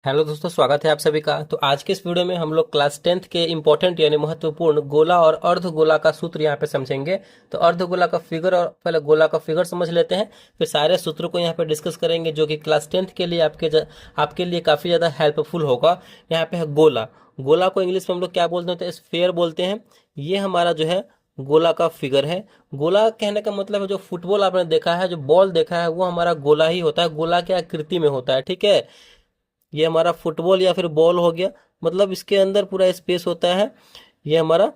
Hello दोस्तों, स्वागत है आप सभी का। तो आज के इस वीडियो में हम लोग क्लास 10th के इंपॉर्टेंट यानी महत्वपूर्ण गोला और अर्ध गोला का सूत्र यहाँ पे समझेंगे। तो अर्ध गोला का फिगर और पहले गोला का फिगर समझ लेते हैं, फिर सारे सूत्रों को यहाँ पे डिस्कस करेंगे जो कि क्लास 10th के लिए आपके लिए काफ़ी ज़्यादा हेल्पफुल होगा। यहाँ पे है गोला। गोला को इंग्लिश में हम लोग क्या बोलते हैं, तो स्फेयर बोलते हैं। ये हमारा जो है गोला का फिगर है। गोला कहने का मतलब है जो फुटबॉल आपने देखा है, जो बॉल देखा है, वो हमारा गोला ही होता है, गोला की आकृति में होता है। ठीक है, ये हमारा फुटबॉल या फिर बॉल हो गया, मतलब इसके अंदर पूरा स्पेस होता है। ये हमारा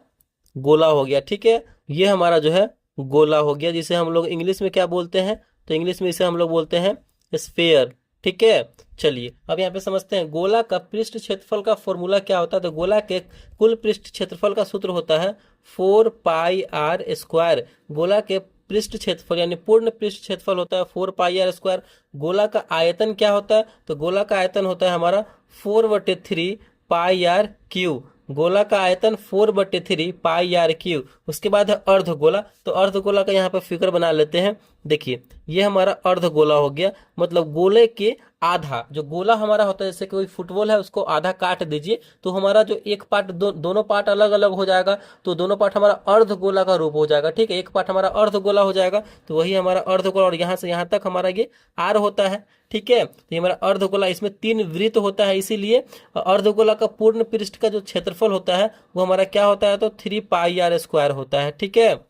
गोला हो गया। ठीक है, ये हमारा जो है गोला हो गया, जिसे हम लोग इंग्लिश में क्या बोलते हैं, तो इंग्लिश में इसे हम लोग बोलते हैं स्फेयर। ठीक है, चलिए अब यहाँ पे समझते हैं गोला का पृष्ठ क्षेत्रफल का फॉर्मूला क्या होता है। तो गोला के कुल पृष्ठ क्षेत्रफल का सूत्र होता है 4πr²। गोला के पृष्ठ क्षेत्रफल यानी पूर्ण पृष्ठ क्षेत्रफल होता है 4πr²। गोला का आयतन क्या होता है, तो गोला का आयतन होता है हमारा 4/3πr³। गोला का आयतन 4/3πr³। उसके बाद है अर्धगोला। तो अर्धगोला का यहाँ पे फिगर बना लेते हैं। देखिए, ये हमारा अर्धगोला हो गया, मतलब गोले के आधा। जो गोला हमारा होता है, जैसे कोई फुटबॉल है, उसको आधा काट दीजिए तो हमारा जो एक पार्ट दोनों पार्ट अलग अलग हो जाएगा, तो दोनों पार्ट हमारा अर्धगोला का रूप हो जाएगा। ठीक है, एक पार्ट हमारा अर्धगोला हो जाएगा, तो वही हमारा अर्धगोला। और यहाँ से यहाँ तक हमारा ये आर होता है। ठीक है, तो ये हमारा अर्धगोला, इसमें 3 वृत्त होता है, इसीलिए अर्धगोला का पूर्ण पृष्ठ का जो क्षेत्रफल होता है वो हमारा क्या होता है, तो 3πr² होता है। ठीक है,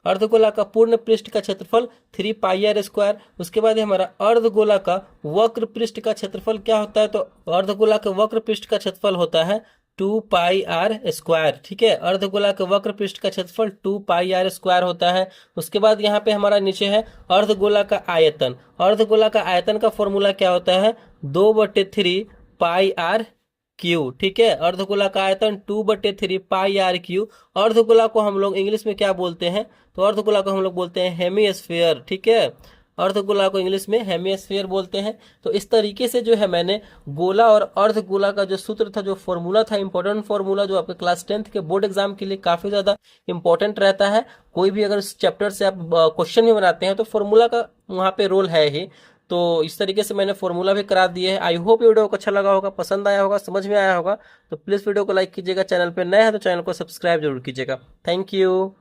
अर्धगोला का पूर्ण पृष्ठ का क्षेत्रफल 3πr²। उसके बाद हमारा अर्धगोला का वक्र पृष्ठ का क्षेत्रफल क्या होता है, तो अर्धगोला के वक्र पृष्ठ का क्षेत्रफल होता है 2πr²। ठीक है, अर्धगोला के वक्र पृष्ठ का क्षेत्रफल 2πr² होता है। उसके बाद यहाँ पे हमारा नीचे है अर्धगोला का आयतन। अर्धगोला का आयतन का फॉर्मूला क्या होता है, 2/3πr³। ठीक है, अर्धगोला का आयतन 2/3πr³। अर्धगोला को हम लोग इंग्लिश में क्या बोलते हैं, तो अर्धगोला को हम लोग बोलते हैं हेमीस्फीयर। ठीक है, अर्धगोला को इंग्लिश में हेमीस्फीयर बोलते हैं। तो इस तरीके से जो है मैंने गोला और अर्धगोला का जो सूत्र था, जो फॉर्मूला था, इंपॉर्टेंट फॉर्मूला, जो आपके क्लास 10th के बोर्ड एग्जाम के लिए काफी ज्यादा इंपॉर्टेंट रहता है। कोई भी अगर इस चैप्टर से आप क्वेश्चन भी बनाते हैं तो फॉर्मूला का वहाँ पे रोल है ही। तो इस तरीके से मैंने फॉर्मूला भी करा दिए है। आई होप वीडियो को अच्छा लगा होगा, पसंद आया होगा, समझ में आया होगा। तो प्लीज वीडियो को लाइक कीजिएगा, चैनल पे नए हैं तो चैनल को सब्सक्राइब जरूर कीजिएगा। Thank you.